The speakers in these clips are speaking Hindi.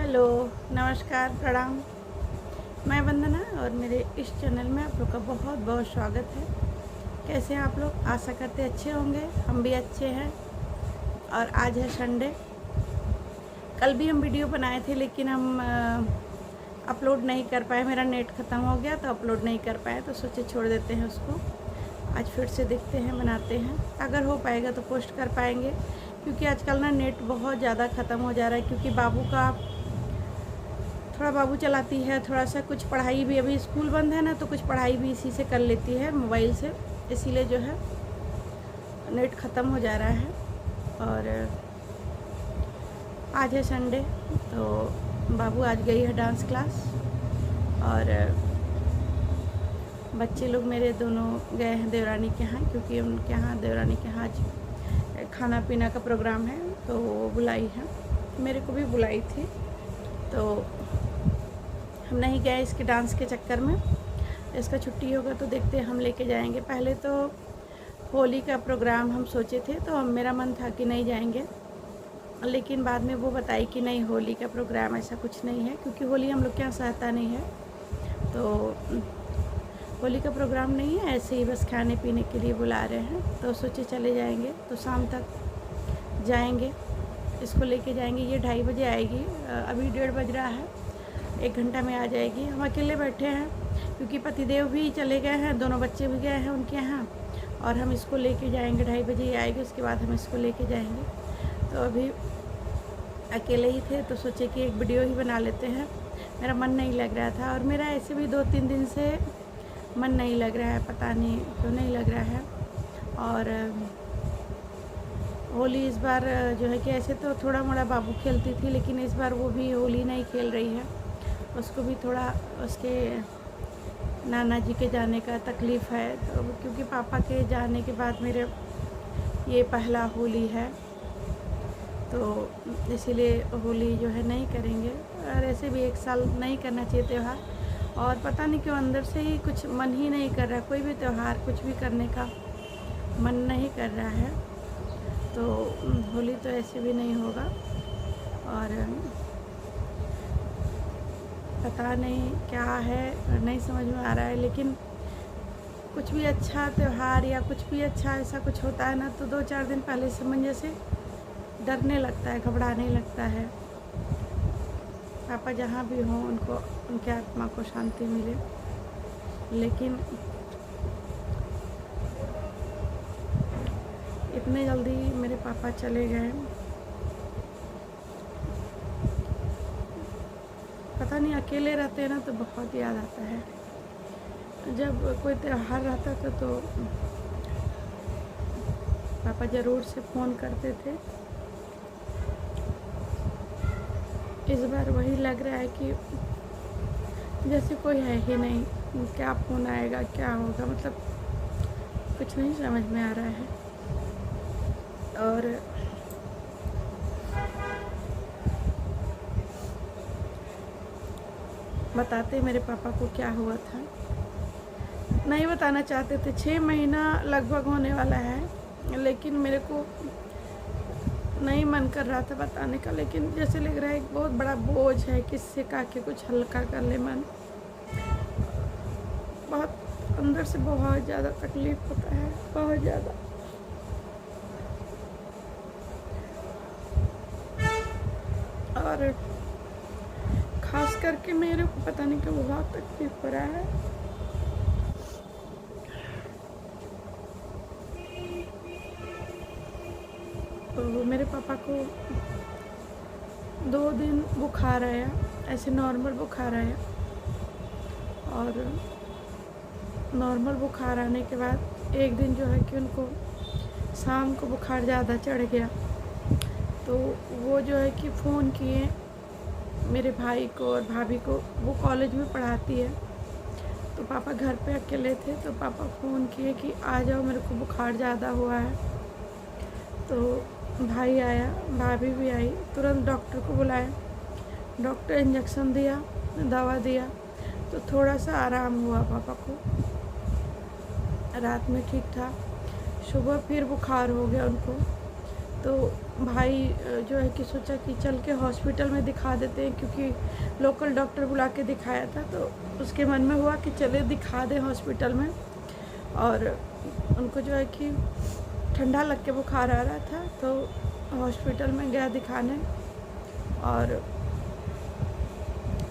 हेलो, नमस्कार, प्रणाम। मैं वंदना और मेरे इस चैनल में आप लोग का बहुत बहुत स्वागत है। कैसे हैं आप लोग? आशा करते अच्छे होंगे। हम भी अच्छे हैं। और आज है संडे। कल भी हम वीडियो बनाए थे लेकिन हम अपलोड नहीं कर पाए। मेरा नेट ख़त्म हो गया तो अपलोड नहीं कर पाए, तो सोचे छोड़ देते हैं उसको। आज फिर से देखते हैं, बनाते हैं। अगर हो पाएगा तो पोस्ट कर पाएंगे, क्योंकि आजकल ना नेट बहुत ज़्यादा ख़त्म हो जा रहा है। क्योंकि बाबू चलाती है, थोड़ा सा कुछ पढ़ाई भी, अभी स्कूल बंद है ना, तो कुछ पढ़ाई भी इसी से कर लेती है, मोबाइल से। इसीलिए जो है नेट ख़त्म हो जा रहा है। और आज है संडे, तो बाबू आज गई है डांस क्लास। और बच्चे लोग मेरे दोनों गए हैं देवरानी के यहाँ, क्योंकि उनके यहाँ देवरानी के यहाँ आज खाना पीना का प्रोग्राम है, तो वो बुलाई है। मेरे को भी बुलाई थी, तो हम नहीं गए इसके डांस के चक्कर में। इसका छुट्टी होगा तो देखते हैं, हम लेके जाएंगे। पहले तो होली का प्रोग्राम हम सोचे थे, तो मेरा मन था कि नहीं जाएंगे, लेकिन बाद में वो बताई कि नहीं, होली का प्रोग्राम ऐसा कुछ नहीं है, क्योंकि होली हम लोग के यहाँ सहता नहीं है। तो होली का प्रोग्राम नहीं है, ऐसे ही बस खाने पीने के लिए बुला रहे हैं, तो सोचे चले जाएंगे। तो शाम तक जाएंगे, इसको लेके जाएंगे। ये 2:30 बजे आएगी, अभी 1:30 बज रहा है। 1 घंटा में आ जाएगी। हम अकेले बैठे हैं, क्योंकि पतिदेव भी चले गए हैं, दोनों बच्चे भी गए हैं उनके यहाँ, और हम इसको लेके जाएंगे। 2:30 बजे ही आएगी, उसके बाद हम इसको लेके जाएंगे। तो अभी अकेले ही थे, तो सोचे कि एक वीडियो ही बना लेते हैं। मेरा मन नहीं लग रहा था, और मेरा ऐसे भी 2-3 दिन से मन नहीं लग रहा है, पता नहीं क्यों नहीं लग रहा है। और होली इस बार जो है कि ऐसे तो थोड़ा मोड़ा बाबू खेलती थी, लेकिन इस बार वो भी होली नहीं खेल रही है। उसको भी थोड़ा उसके नाना जी के जाने का तकलीफ़ है, तो क्योंकि पापा के जाने के बाद मेरे ये पहला होली है, तो इसीलिए होली जो है नहीं करेंगे। और ऐसे भी 1 साल नहीं करना चाहिए त्यौहार, और पता नहीं क्यों अंदर से ही कुछ मन ही नहीं कर रहा, कोई भी त्यौहार कुछ भी करने का मन नहीं कर रहा है। तो होली तो ऐसे भी नहीं होगा। और पता नहीं क्या है, नहीं समझ में आ रहा है। लेकिन कुछ भी अच्छा त्यौहार या कुछ भी अच्छा ऐसा कुछ होता है ना, तो 2-4 दिन पहले से मन जैसे डरने लगता है, घबराने लगता है। पापा जहाँ भी हों, उनको, उनके आत्मा को शांति मिले। लेकिन इतने जल्दी मेरे पापा चले गए, पता नहीं, अकेले रहते हैं ना तो बहुत याद आता है। जब कोई त्यौहार रहता था तो पापा ज़रूर से फ़ोन करते थे। इस बार वही लग रहा है कि जैसे कोई है ही नहीं, क्या फ़ोन आएगा, क्या होगा, मतलब कुछ नहीं समझ में आ रहा है। और बताते मेरे पापा को क्या हुआ था, नहीं बताना चाहते थे। 6 महीना लगभग होने वाला है, लेकिन मेरे को नहीं मन कर रहा था बताने का। लेकिन जैसे लग रहा है एक बहुत बड़ा बोझ है, किससे कहा के कुछ हल्का कर ले मन। बहुत अंदर से बहुत ज़्यादा तकलीफ़ होता है, बहुत ज़्यादा। और ख़ास करके मेरे को पता नहीं क्यों बहुत तकलीफ़ हो रहा है। तो मेरे पापा को 2 दिन बुखार आया, ऐसे नॉर्मल बुखार आया। और नॉर्मल बुखार आने के बाद एक दिन जो है कि उनको शाम को बुखार ज़्यादा चढ़ गया, तो वो जो है कि फ़ोन किए मेरे भाई को और भाभी को। वो कॉलेज में पढ़ाती है, तो पापा घर पे अकेले थे, तो पापा फ़ोन किए कि आ जाओ, मेरे को बुखार ज़्यादा हुआ है। तो भाई आया, भाभी भी आई, तुरंत डॉक्टर को बुलाया। डॉक्टर इंजेक्शन दिया, दवा दिया, तो थोड़ा सा आराम हुआ पापा को। रात में ठीक था, सुबह फिर बुखार हो गया उनको। तो भाई जो है कि सोचा कि चल के हॉस्पिटल में दिखा देते हैं, क्योंकि लोकल डॉक्टर बुला के दिखाया था, तो उसके मन में हुआ कि चले दिखा दें हॉस्पिटल में। और उनको जो है कि ठंडा लग के बुखार आ रहा था, तो हॉस्पिटल में गया दिखाने। और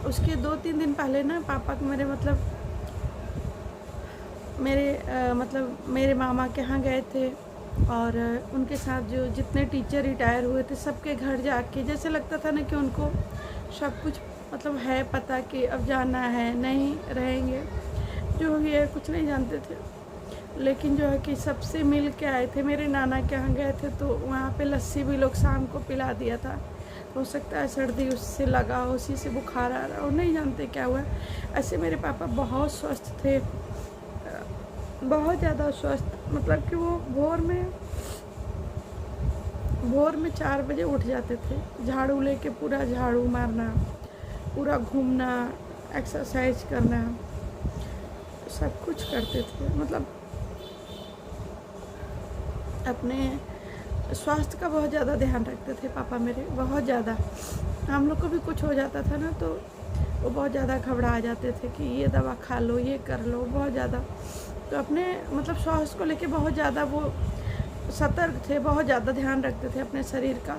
उसके 2-3 दिन पहले ना पापा को मेरे मामा के यहाँ गए थे, और उनके साथ जो जितने टीचर रिटायर हुए थे सबके घर जाके, जैसे लगता था ना कि उनको सब कुछ है पता कि अब जाना है, नहीं रहेंगे, जो भी है कुछ नहीं जानते थे। लेकिन जो है कि सबसे मिल के आए थे। मेरे नाना के यहाँ गए थे, तो वहाँ पे लस्सी भी लोग शाम को पिला दिया था। हो सकता है सर्दी उससे लगा हो, उसी से बुखार आ रहा हो, नहीं जानते क्या हुआ। ऐसे मेरे पापा बहुत स्वस्थ थे, बहुत ज़्यादा स्वस्थ, कि वो भोर में 4 बजे उठ जाते थे, झाड़ू लेके पूरा झाड़ू मारना, पूरा घूमना, एक्सरसाइज करना, सब कुछ करते थे। अपने स्वास्थ्य का बहुत ज़्यादा ध्यान रखते थे पापा मेरे, बहुत ज़्यादा। हम लोग को भी कुछ हो जाता था ना, तो वो बहुत ज़्यादा घबरा जाते थे कि ये दवा खा लो, ये कर लो, बहुत ज़्यादा। तो अपने स्वास्थ्य को लेके बहुत ज़्यादा वो सतर्क थे, बहुत ज़्यादा ध्यान रखते थे अपने शरीर का।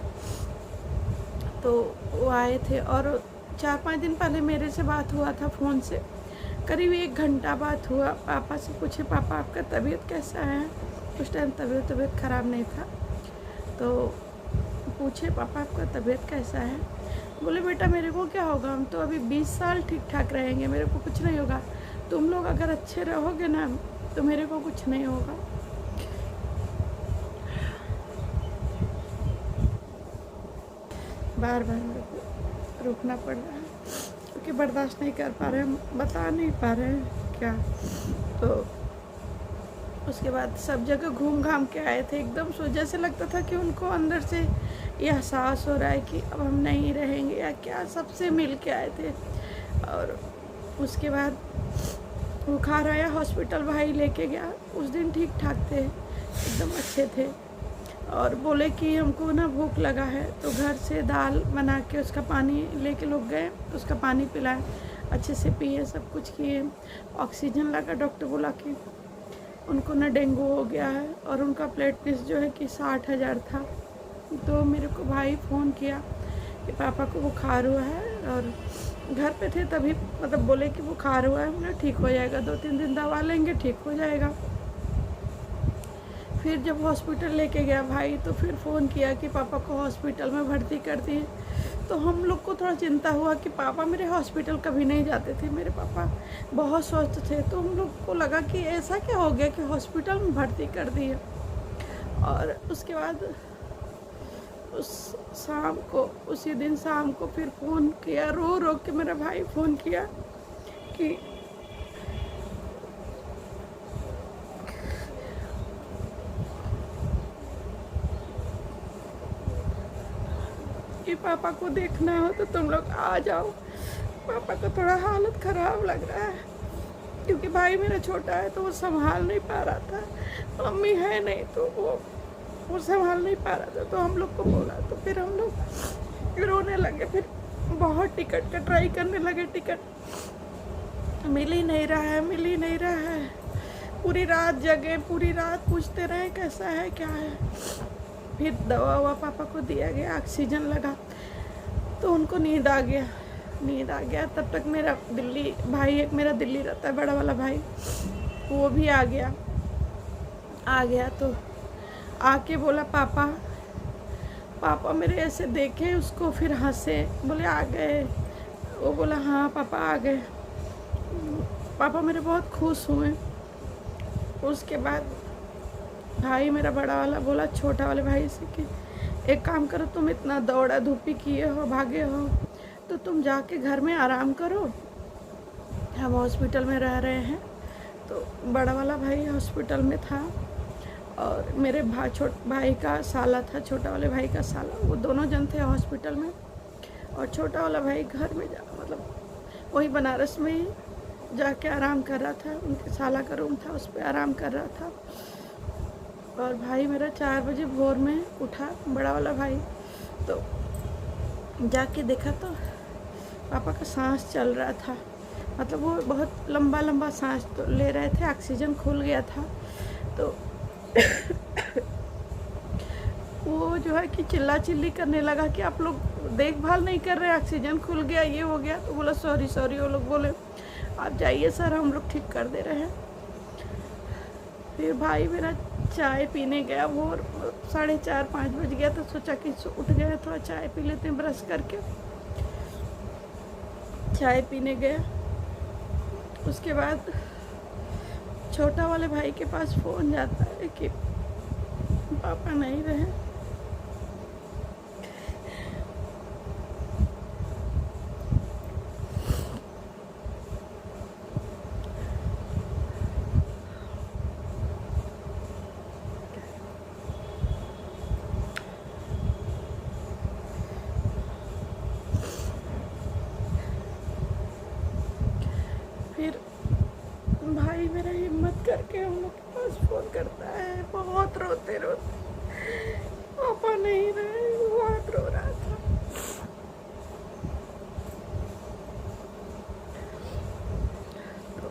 तो वो आए थे, और 4-5 दिन पहले मेरे से बात हुआ था फ़ोन से, करीब 1 घंटा बात हुआ। पापा से पूछे, पापा आपका तबीयत कैसा है? उस टाइम तबीयत ख़राब नहीं था, तो पूछे पापा आपका तबीयत कैसा है? बोले बेटा मेरे को क्या होगा, हम तो अभी 20 साल ठीक ठाक रहेंगे, मेरे को कुछ नहीं होगा। तुम लोग अगर अच्छे रहोगे ना तो मेरे को कुछ नहीं होगा। बार बार मेरे को रुकना पड़ रहा है, क्योंकि बर्दाश्त नहीं कर पा रहे हैं, बता नहीं पा रहे हैं क्या। तो उसके बाद सब जगह घूम घाम के आए थे, एकदम जैसे लगता था कि उनको अंदर से ये एहसास हो रहा है कि अब हम नहीं रहेंगे या क्या। सबसे मिल के आए थे। और उसके बाद बुखार आया, हॉस्पिटल भाई लेके गया। उस दिन ठीक ठाक थे, एकदम अच्छे थे, और बोले कि हमको ना भूख लगा है, तो घर से दाल बना के उसका पानी लेके लोग गए, उसका पानी पिलाए, अच्छे से पिए, सब कुछ किए। ऑक्सीजन लगा, डॉक्टर बोला कि उनको ना डेंगू हो गया है, और उनका प्लेटलेट्स जो है कि 60,000 था। तो मेरे को भाई फ़ोन किया कि पापा को बुखार हुआ है, और घर पे थे तभी बोले कि बुखार हुआ है, मतलब ठीक हो जाएगा, 2-3 दिन दवा लेंगे ठीक हो जाएगा। फिर जब हॉस्पिटल लेके गया भाई, तो फिर फ़ोन किया कि पापा को हॉस्पिटल में भर्ती कर दिए। तो हम लोग को थोड़ा चिंता हुआ कि पापा मेरे हॉस्पिटल कभी नहीं जाते थे, मेरे पापा बहुत स्वस्थ थे। तो हम लोग को लगा कि ऐसा क्या हो गया कि हॉस्पिटल में भर्ती कर दिए। और उसके बाद उसी दिन शाम को फिर फ़ोन किया, रो रो के मेरा भाई फ़ोन किया कि पापा को देखना हो तो तुम लोग आ जाओ। पापा का थोड़ा हालत ख़राब लग रहा है, क्योंकि भाई मेरा छोटा है तो वो संभाल नहीं पा रहा था। मम्मी है नहीं तो वो संभाल नहीं पा रहा था। तो हम लोग को बोला, तो फिर हम लोग रोने लगे। फिर बहुत टिकट का ट्राई करने लगे, टिकट मिल ही नहीं रहा है। पूरी रात जगे, पूरी रात पूछते रहे कैसा है, क्या है। फिर दवा ववा पापा को दिया गया, ऑक्सीजन लगा, तो उनको नींद आ गया। तब तक मेरा भाई एक मेरा दिल्ली रहता है, बड़ा वाला भाई, वो भी आ गया। तो आके बोला पापा मेरे ऐसे देखे उसको, फिर हंसे, बोले आ गए। वो बोला हाँ पापा आ गए। पापा मेरे बहुत खुश हुए। उसके बाद भाई मेरा बड़ा वाला बोला छोटा वाले भाई से कि एक काम करो, तुम इतना दौड़ा धूपी किए हो, भागे हो, तो तुम जाके घर में आराम करो, हम हॉस्पिटल में रह रहे हैं। तो बड़ा वाला भाई हॉस्पिटल में था, और मेरे भाई का साला था, छोटा वाले भाई का साला, वो दोनों जन थे हॉस्पिटल में। और छोटा वाला भाई घर में वही बनारस में ही जाके आराम कर रहा था। उनके साला का रूम था, उस पर आराम कर रहा था। और भाई मेरा 4 बजे भोर में उठा, बड़ा वाला भाई। तो जाके देखा तो पापा का सांस चल रहा था, मतलब वो बहुत लंबा लंबा सांस तो ले रहे थे, ऑक्सीजन खुल गया था। तो वो जो है कि चिल्ला चिल्ली करने लगा कि आप लोग देखभाल नहीं कर रहे, ऑक्सीजन खुल गया, ये हो गया। तो बोला सॉरी सॉरी। वो लोग बोले आप जाइए सर, हम लोग ठीक कर दे रहे हैं। फिर भाई मेरा चाय पीने गया, वो 4:30-5 बज गया। तो सोचा कि उठ गया, थोड़ा चाय पी लेते हैं ब्रश करके। चाय पीने गया। उसके बाद छोटा वाले भाई के पास फ़ोन जाता है कि पापा नहीं रहे। फिर भाई मेरा हिम्मत करके हम लोग के पास फ़ोन करता है, बहुत रोते रोते, पापा नहीं रहे, बहुत रो रहा था। तो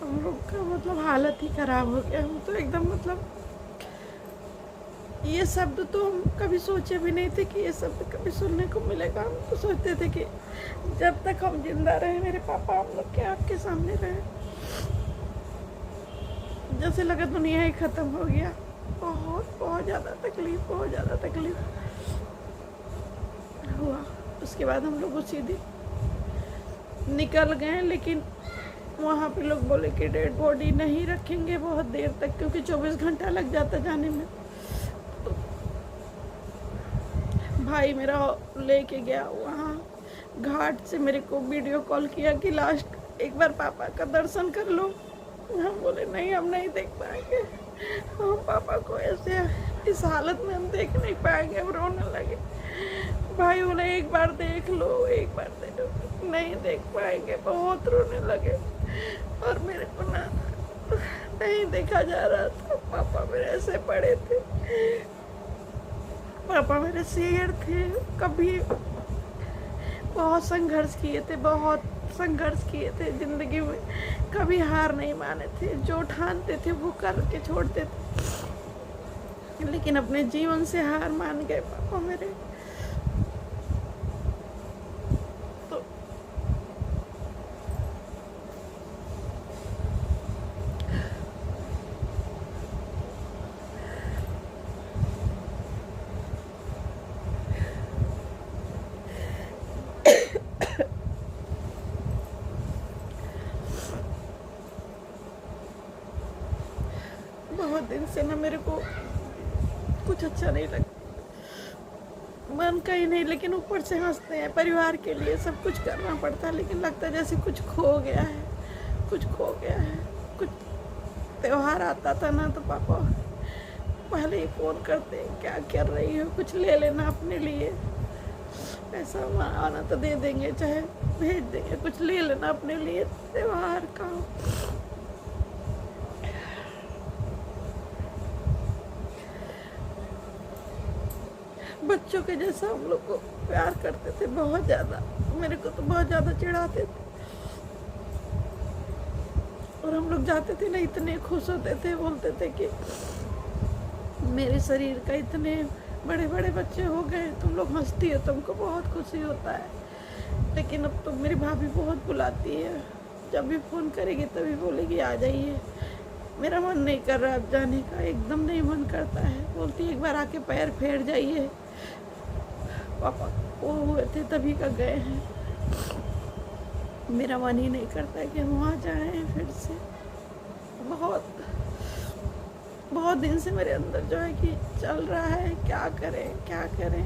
हम लोग का मतलब हालत ही ख़राब हो गया। हम तो एकदम मतलब ये शब्द तो हम कभी सोचे भी नहीं थे कि ये शब्द कभी सुनने को मिलेगा। हम तो सोचते थे कि जब तक हम जिंदा रहे मेरे पापा हम लोग के आँख के सामने रहे। जैसे लगा दुनिया ही ख़त्म हो गया। बहुत बहुत ज़्यादा तकलीफ हुआ। उसके बाद हम लोग उसी दिन निकल गए, लेकिन वहाँ पे लोग बोले कि डेड बॉडी नहीं रखेंगे बहुत देर तक, क्योंकि 24 घंटा लग जाता जाने में। भाई मेरा लेके गया वहाँ घाट से, मेरे को वीडियो कॉल किया कि लास्ट एक बार पापा का दर्शन कर लो। हम बोले नहीं, हम नहीं देख पाएंगे, हम पापा को ऐसे इस हालत में हम देख नहीं पाएंगे। हम रोने लगे। भाई बोले एक बार देख लो, एक बार देख लो। नहीं देख पाएंगे, बहुत रोने लगे। और मेरे को ना नहीं देखा जा रहा था। पापा मेरे ऐसे पड़े थे। पापा मेरे शेर थे। कभी बहुत संघर्ष किए थे ज़िंदगी में, कभी हार नहीं माने थे। जो ठानते थे वो करके छोड़ते थे, लेकिन अपने जीवन से हार मान गए पापा मेरे। तो बहुत दिन से ना मेरे को कुछ अच्छा नहीं लगता, मन का ही नहीं। लेकिन ऊपर से हंसते हैं, परिवार के लिए सब कुछ करना पड़ता है, लेकिन लगता है जैसे कुछ खो गया है। कुछ त्योहार आता था ना तो पापा पहले ही फ़ोन करते, क्या कर रही हो, कुछ ले लेना अपने लिए, पैसा आना तो दे देंगे, चाहे भेज देंगे, कुछ ले लेना अपने लिए त्योहार का। बच्चों के जैसा हम लोग को प्यार करते थे, बहुत ज़्यादा। मेरे को तो बहुत ज़्यादा चिढ़ाते थे। और हम लोग जाते थे ना, इतने खुश होते थे, बोलते थे कि मेरे शरीर का इतने बड़े बड़े बच्चे हो गए, तुम लोग हंसती हो, तुमको बहुत खुशी होता है। लेकिन अब तो मेरी भाभी बहुत बुलाती है, जब भी फ़ोन करेगी तभी बोलेगी आ जाइए। मेरा मन नहीं कर रहा अब जाने का, एकदम नहीं मन करता है। बोलती एक बार आके पैर फेर जाइए, पापा वो हुए थे तभी का गए हैं। मेरा मन ही नहीं करता कि हम वहाँ जाएं फिर से। बहुत दिन से मेरे अंदर जो है कि चल रहा है, क्या करें।